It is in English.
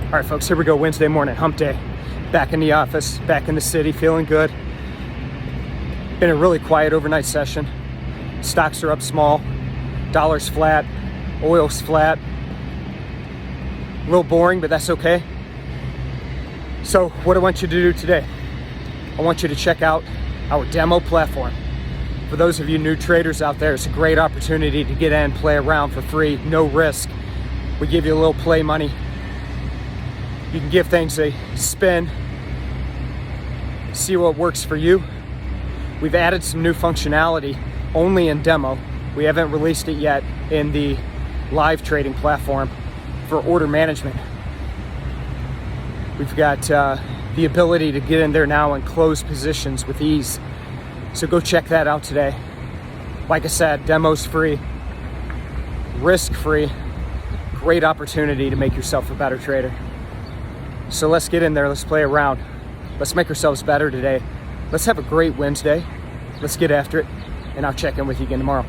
All right, folks, here we go. Wednesday morning, hump day. Back in the office, back in the city, feeling good. Been a really quiet overnight session. Stocks are up small. Dollar's flat. Oil's flat. A little boring, but that's okay. So what I want you to do today, I want you to check out our demo platform. For those of you new traders out there, it's a great opportunity to get in, play around for free, no risk. We give you a little play money. You can give things a spin, see what works for you. We've added some new functionality only in demo. We haven't released it yet in the live trading platform for order management. We've got the ability to get in there now and close positions with ease. So go check that out today. Like I said, demo's free, risk-free, great opportunity to make yourself a better trader. So let's get in there, let's play around. Let's make ourselves better today. Let's have a great Wednesday. Let's get after it, and I'll check in with you again tomorrow.